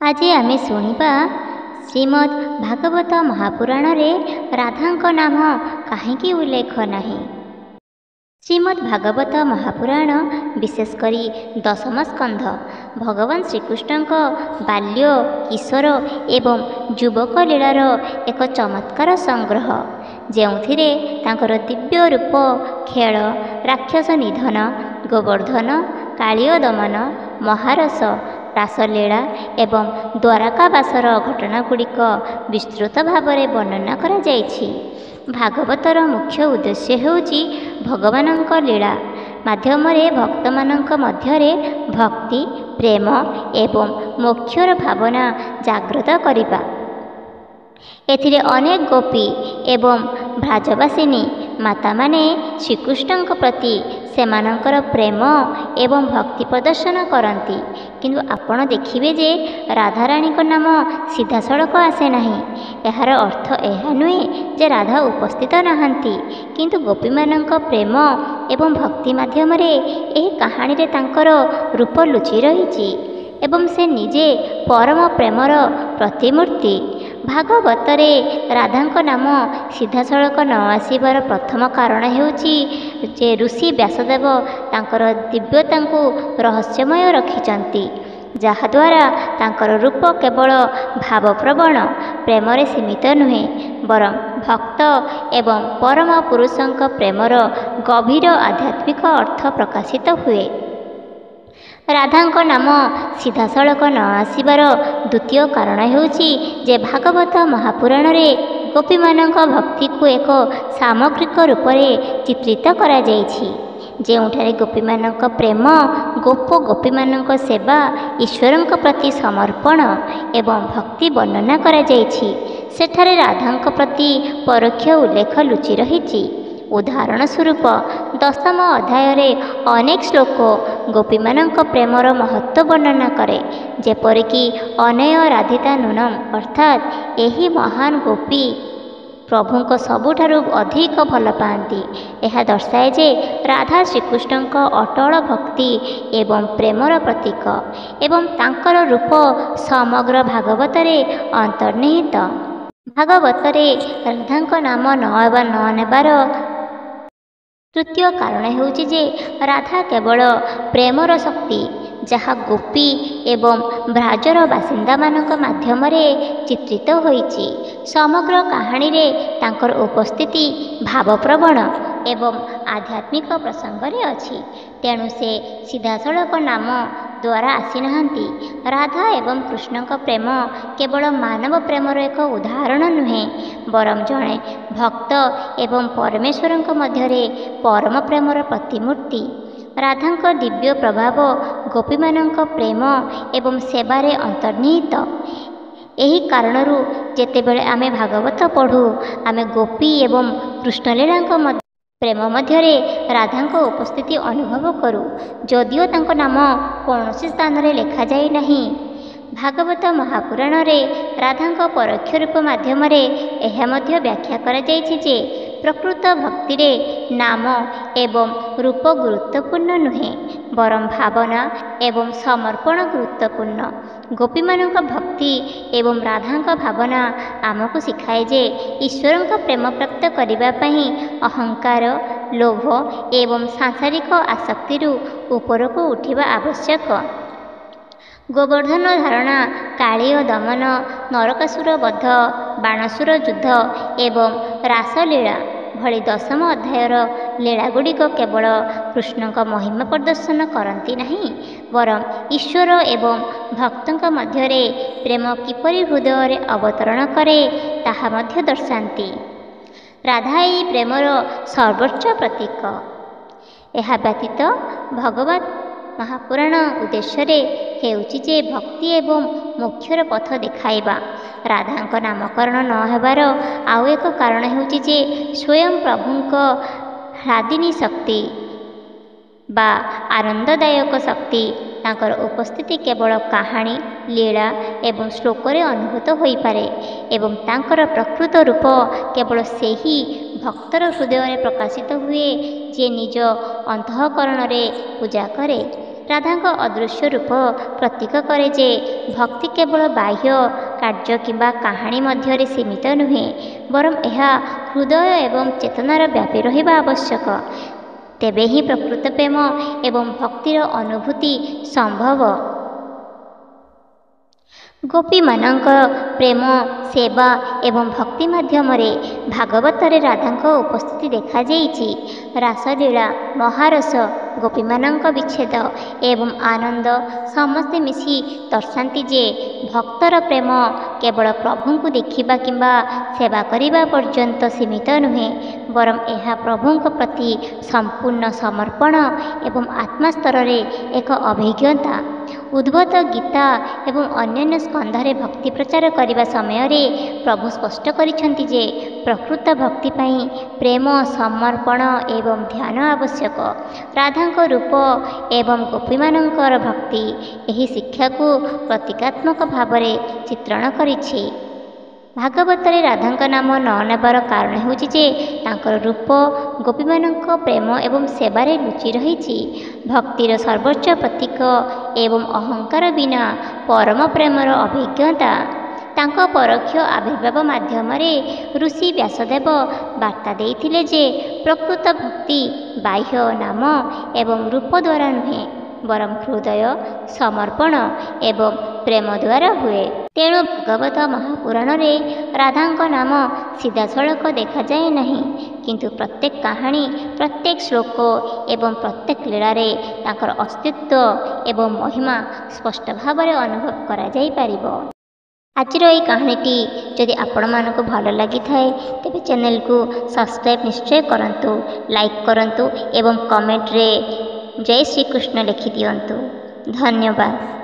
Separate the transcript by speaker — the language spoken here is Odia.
Speaker 1: ଆଜି ଆମେ ଶୁଣିବା ଶ୍ରୀମଦ୍ ଭାଗବତ ମହାପୁରାଣରେ ରାଧାଙ୍କ ନାମ କାହିଁକି ଉଲ୍ଲେଖ ନାହିଁ। ଶ୍ରୀମଦ୍ ଭାଗବତ ମହାପୁରାଣ ବିଶେଷ କରି ଦଶମ ସ୍କନ୍ଧ ଭଗବାନ ଶ୍ରୀକୃଷ୍ଣଙ୍କ ବାଲ୍ୟ, କିଶୋର ଏବଂ ଯୁବକ ଲୀଳାର ଏକ ଚମତ୍କାର ସଂଗ୍ରହ, ଯେଉଁଥିରେ ତାଙ୍କର ଦିବ୍ୟ ରୂପ, ଖେଳ, ରାକ୍ଷସ ନିଧନ, ଗୋବର୍ଦ୍ଧନ, କାଳିୟ ଦମନ, ମହାରସ, ରାସଲୀଳା ଏବଂ ଦ୍ୱାରକାବାସର ଘଟଣାଗୁଡ଼ିକ ବିସ୍ତୃତ ଭାବରେ ବର୍ଣ୍ଣନା କରାଯାଇଛି। ଭାଗବତର ମୁଖ୍ୟ ଉଦ୍ଦେଶ୍ୟ ହେଉଛି ଭଗବାନଙ୍କ ଲୀଳା ମାଧ୍ୟମରେ ଭକ୍ତମାନଙ୍କ ମଧ୍ୟରେ ଭକ୍ତି, ପ୍ରେମ ଏବଂ ମୋକ୍ଷର ଭାବନା ଜାଗ୍ରତ କରିବା। ଏଥିରେ ଅନେକ ଗୋପୀ ଏବଂ ବ୍ରାଜବାସିନୀ ମାତାମାନେ ଶ୍ରୀକୃଷ୍ଣଙ୍କ ପ୍ରତି ସେମାନଙ୍କର ପ୍ରେମ ଏବଂ ଭକ୍ତି ପ୍ରଦର୍ଶନ କରନ୍ତି। କିନ୍ତୁ ଆପଣ ଦେଖିବେ ଯେ ରାଧାରାଣୀଙ୍କ ନାମ ସିଧାସଳଖ ଆସେ ନାହିଁ। ଏହାର ଅର୍ଥ ଏହା ନୁହେଁ ଯେ ରାଧା ଉପସ୍ଥିତ ନାହାନ୍ତି, କିନ୍ତୁ ଗୋପୀମାନଙ୍କ ପ୍ରେମ ଏବଂ ଭକ୍ତି ମାଧ୍ୟମରେ ଏହି କାହାଣୀରେ ତାଙ୍କର ରୂପ ଲୁଚି ରହିଛି ଏବଂ ସେ ନିଜେ ପରମ ପ୍ରେମର ପ୍ରତିମୂର୍ତ୍ତି। ଭାଗବତରେ ରାଧାଙ୍କ ନାମ ସିଧାସଳଖ ନ ଆସିବାର ପ୍ରଥମ କାରଣ ହେଉଛି ଯେ ଋଷି ବ୍ୟାସଦେବ ତାଙ୍କର ଦିବ୍ୟତାଙ୍କୁ ରହସ୍ୟମୟ ରଖିଛନ୍ତି, ଯାହାଦ୍ୱାରା ତାଙ୍କର ରୂପ କେବଳ ଭାବପ୍ରବଣ ପ୍ରେମରେ ସୀମିତ ନୁହେଁ, ବରଂ ଭକ୍ତ ଏବଂ ପରମ ପୁରୁଷଙ୍କ ପ୍ରେମର ଗଭୀର ଆଧ୍ୟାତ୍ମିକ ଅର୍ଥ ପ୍ରକାଶିତ ହୁଏ। ରାଧାଙ୍କ ନାମ ସିଧାସଳଖ ନ ଆସିବାର ଦ୍ୱିତୀୟ କାରଣ ହେଉଛି ଯେ ଭାଗବତ ମହାପୁରାଣରେ ଗୋପୀମାନଙ୍କ ଭକ୍ତିକୁ ଏକ ସାମଗ୍ରିକ ରୂପରେ ଚିତ୍ରିତ କରାଯାଇଛି, ଯେଉଁଠାରେ ଗୋପୀମାନଙ୍କ ପ୍ରେମ, ଗୋପୀମାନଙ୍କ ସେବା, ଈଶ୍ୱରଙ୍କ ପ୍ରତି ସମର୍ପଣ ଏବଂ ଭକ୍ତି ବର୍ଣ୍ଣନା କରାଯାଇଛି। ସେଠାରେ ରାଧାଙ୍କ ପ୍ରତି ପରୋକ୍ଷ ଉଲ୍ଲେଖ ଲୁଚି ରହିଛି। ଉଦାହରଣ ସ୍ୱରୂପ, ଦଶମ ଅଧ୍ୟାୟରେ ଅନେକ ଶ୍ଲୋକ ଗୋପୀମାନଙ୍କ ପ୍ରେମର ମହତ୍ତ୍ୱ ବର୍ଣ୍ଣନା କରେ, ଯେପରିକି ଅନୟ ରାଧିତା ନୂନମ୍, ଅର୍ଥାତ୍ ଏହି ମହାନ ଗୋପୀ ପ୍ରଭୁଙ୍କ ସବୁଠାରୁ ଅଧିକ ଭଲ ପାଆନ୍ତି। ଏହା ଦର୍ଶାଏ ଯେ ରାଧା ଶ୍ରୀକୃଷ୍ଣଙ୍କ ଅଟଳ ଭକ୍ତି ଏବଂ ପ୍ରେମର ପ୍ରତୀକ ଏବଂ ତାଙ୍କର ରୂପ ସମଗ୍ର ଭାଗବତରେ ଅନ୍ତର୍ନିହିତ। ଭାଗବତରେ ରାଧାଙ୍କ ନାମ ନ ନେବାର ତୃତୀୟ କାରଣ ହେଉଛି ଯେ ରାଧା କେବଳ ପ୍ରେମର ଶକ୍ତି, ଯାହା ଗୋପୀ ଏବଂ ବ୍ରାଜର ବାସିନ୍ଦାମାନଙ୍କ ମାଧ୍ୟମରେ ଚିତ୍ରିତ ହୋଇଛି। ସମଗ୍ର କାହାଣୀରେ ତାଙ୍କର ଉପସ୍ଥିତି ଭାବପ୍ରବଣ ଏବଂ ଆଧ୍ୟାତ୍ମିକ ପ୍ରସଙ୍ଗରେ ଅଛି, ତେଣୁ ସେ ସିଧାସଳଖ ନାମ ଦ୍ୱାରା ଆସିନାହାନ୍ତି। ରାଧା ଏବଂ କୃଷ୍ଣଙ୍କ ପ୍ରେମ କେବଳ ମାନବ ପ୍ରେମର ଏକ ଉଦାହରଣ ନୁହେଁ, ବରଂ ଜଣେ ଭକ୍ତ ଏବଂ ପରମେଶ୍ୱରଙ୍କ ମଧ୍ୟରେ ପରମ ପ୍ରେମର ପ୍ରତିମୂର୍ତ୍ତି। ରାଧାଙ୍କ ଦିବ୍ୟ ପ୍ରଭାବ ଗୋପୀମାନଙ୍କ ପ୍ରେମ ଏବଂ ସେବାରେ ଅନ୍ତର୍ନିହିତ। ଏହି କାରଣରୁ ଯେତେବେଳେ ଆମେ ଭାଗବତ ପଢ଼ୁ, ଆମେ ଗୋପୀ ଏବଂ କୃଷ୍ଣଲୀଳାଙ୍କ ପ୍ରେମ ମଧ୍ୟରେ ରାଧାଙ୍କ ଉପସ୍ଥିତି ଅନୁଭବ କରୁ, ଯଦିଓ ତାଙ୍କ ନାମ କୌଣସି ସ୍ଥାନରେ ଲେଖାଯାଇ ନାହିଁ। ଭାଗବତ ମହାପୁରାଣରେ ରାଧାଙ୍କ ପରୋକ୍ଷ ରୂପ ମାଧ୍ୟମରେ ଏହା ମଧ୍ୟ ବ୍ୟାଖ୍ୟା କରାଯାଇଛି ଯେ ପ୍ରକୃତ ଭକ୍ତିରେ ନାମ ଏବଂ ରୂପ ଗୁରୁତ୍ୱପୂର୍ଣ୍ଣ ନୁହେଁ, ବରଂ ଭାବନା ଏବଂ ସମର୍ପଣ ଗୁରୁତ୍ୱପୂର୍ଣ୍ଣ। ଗୋପୀମାନଙ୍କ ଭକ୍ତି ଏବଂ ରାଧାଙ୍କ ଭାବନା ଆମକୁ ଶିଖାଏ ଯେ ଈଶ୍ୱରଙ୍କ ପ୍ରେମ ପ୍ରାପ୍ତ କରିବା ପାଇଁ ଅହଙ୍କାର, ଲୋଭ ଏବଂ ସାଂସାରିକ ଆସକ୍ତିରୁ ଉପରକୁ ଉଠିବା ଆବଶ୍ୟକ। ଗୋବର୍ଦ୍ଧନ ଧାରଣା, କାଳିୟ ଦମନ, ନରକାସୁର ବଧ, ବାଣାସୁର ଯୁଦ୍ଧ ଏବଂ ରାସଲୀଳା ଭଳି ଦଶମ ଅଧ୍ୟାୟର ଲୀଳାଗୁଡ଼ିକ କେବଳ କୃଷ୍ଣଙ୍କ ମହିମା ପ୍ରଦର୍ଶନ କରନ୍ତି ନାହିଁ, ବରଂ ଈଶ୍ୱର ଏବଂ ଭକ୍ତଙ୍କ ମଧ୍ୟରେ ପ୍ରେମ କିପରି ହୃଦୟରେ ଅବତରଣ କରେ ତାହା ମଧ୍ୟ ଦର୍ଶାନ୍ତି। ରାଧା ଏହି ପ୍ରେମର ସର୍ବୋଚ୍ଚ ପ୍ରତୀକ। ଏହା ବ୍ୟତୀତ ଭଗବତ ମହାପୁରାଣ ଉଦ୍ଦେଶ୍ୟରେ ହେଉଛି ଯେ ଭକ୍ତି ଏବଂ ମୋକ୍ଷର ପଥ ଦେଖାଇବା। ରାଧାଙ୍କ ନାମକରଣ ନ ହେବାର ଆଉ ଏକ କାରଣ ହେଉଛି ଯେ ସ୍ୱୟଂ ପ୍ରଭୁଙ୍କ ହ୍ଲାଦିନୀ ଶକ୍ତି ବା ଆନନ୍ଦଦାୟକ ଶକ୍ତି, ତାଙ୍କର ଉପସ୍ଥିତି କେବଳ କାହାଣୀ, ଲୀଳା ଏବଂ ଶ୍ଲୋକରେ ଅନୁଭୂତ ହୋଇପାରେ ଏବଂ ତାଙ୍କର ପ୍ରକୃତ ରୂପ କେବଳ ସେହି ଭକ୍ତର ହୃଦୟରେ ପ୍ରକାଶିତ ହୁଏ ଯିଏ ନିଜ ଅନ୍ତଃକରଣରେ ପୂଜା କରେ। ରାଧାଙ୍କ ଅଦୃଶ୍ୟ ରୂପ ପ୍ରତୀକ କରେ ଯେ ଭକ୍ତି କେବଳ ବାହ୍ୟ କାର୍ଯ୍ୟ କିମ୍ବା କାହାଣୀ ମଧ୍ୟରେ ସୀମିତ ନୁହେଁ, ବରଂ ଏହା ହୃଦୟ ଏବଂ ଚେତନାର ବ୍ୟାପୀ ରହିବା ଆବଶ୍ୟକ। ତେବେ ହିଁ ପ୍ରକୃତ ପ୍ରେମ ଏବଂ ଭକ୍ତିର ଅନୁଭୂତି ସମ୍ଭବ। ଗୋପୀମାନଙ୍କ ପ୍ରେମ, ସେବା ଏବଂ ଭକ୍ତି ମାଧ୍ୟମରେ ଭାଗବତରେ ରାଧାଙ୍କ ଉପସ୍ଥିତି ଦେଖାଯାଇଛି। ରାସଲୀଳା, ମହାରସ, ଗୋପୀମାନଙ୍କ ବିଚ୍ଛେଦ ଏବଂ ଆନନ୍ଦ ସମସ୍ତେ ମିଶି ଦର୍ଶାନ୍ତି ଯେ ଭକ୍ତର ପ୍ରେମ କେବଳ ପ୍ରଭୁଙ୍କୁ ଦେଖିବା କିମ୍ବା ସେବା କରିବା ପର୍ଯ୍ୟନ୍ତ ସୀମିତ ନୁହେଁ, ବରଂ ଏହା ପ୍ରଭୁଙ୍କ ପ୍ରତି ସମ୍ପୂର୍ଣ୍ଣ ସମର୍ପଣ ଏବଂ ଆତ୍ମାସ୍ତରରେ ଏକ ଅଭିଜ୍ଞତା। ଉଦ୍ଭଟ ଗୀତା ଏବଂ ଅନ୍ୟାନ୍ୟ ସ୍କନ୍ଧରେ ଭକ୍ତି ପ୍ରଚାର କରିବା ସମୟରେ ପ୍ରଭୁ ସ୍ପଷ୍ଟ କରିଛନ୍ତି ଯେ ପ୍ରକୃତ ଭକ୍ତି ପାଇଁ ପ୍ରେମ, ସମର୍ପଣ ଏବଂ ଧ୍ୟାନ ଆବଶ୍ୟକ। ରାଧାଙ୍କ ରୂପ ଏବଂ ଗୋପୀମାନଙ୍କର ଭକ୍ତି ଏହି ଶିକ୍ଷାକୁ ପ୍ରତୀକାତ୍ମକ ଭାବରେ ଚିତ୍ରଣ କରିଛି। ଭାଗବତରେ ରାଧାଙ୍କ ନାମ ନ ନେବାର କାରଣ ହେଉଛି ଯେ ତାଙ୍କର ରୂପ ଗୋପୀମାନଙ୍କ ପ୍ରେମ ଏବଂ ସେବାରେ ଲୁଚି ରହିଛି। ଭକ୍ତିର ସର୍ବୋଚ୍ଚ ପ୍ରତୀକ ଏବଂ ଅହଙ୍କାର ବିନା ପରମ ପ୍ରେମର ଅଭିଜ୍ଞତା। ତାଙ୍କ ପରୋକ୍ଷ ଆବିର୍ଭାବ ମାଧ୍ୟମରେ ଋଷି ବ୍ୟାସଦେବ ବାର୍ତ୍ତା ଦେଇଥିଲେ ଯେ ପ୍ରକୃତ ଭକ୍ତି ବାହ୍ୟ ନାମ ଏବଂ ରୂପ ଦ୍ୱାରା ନୁହେଁ, ବରଂ ହୃଦୟ, ସମର୍ପଣ ଏବଂ ପ୍ରେମ ଦ୍ୱାରା ହୁଏ। ତେଣୁ ଭାଗବତ ମହାପୁରାଣରେ ରାଧାଙ୍କ ନାମ ସିଧାସଳଖ ଦେଖାଯାଏ ନାହିଁ, କିନ୍ତୁ ପ୍ରତ୍ୟେକ କାହାଣୀ, ପ୍ରତ୍ୟେକ ଶ୍ଲୋକ ଏବଂ ପ୍ରତ୍ୟେକ ଲୀଳାରେ ତାଙ୍କର ଅସ୍ତିତ୍ୱ ଏବଂ ମହିମା ସ୍ପଷ୍ଟ ଭାବରେ ଅନୁଭବ କରାଯାଇପାରିବ। ଆଜିର ଏହି କାହାଣୀଟି ଯଦି ଆପଣମାନଙ୍କୁ ଭଲ ଲାଗିଥାଏ ତେବେ ଚ୍ୟାନେଲକୁ ସବସ୍କ୍ରାଇବ୍ ନିଶ୍ଚୟ କରନ୍ତୁ, ଲାଇକ୍ କରନ୍ତୁ ଏବଂ କମେଣ୍ଟରେ ଜୟ ଶ୍ରୀକୃଷ୍ଣ ଲେଖିଦିଅନ୍ତୁ। ଧନ୍ୟବାଦ।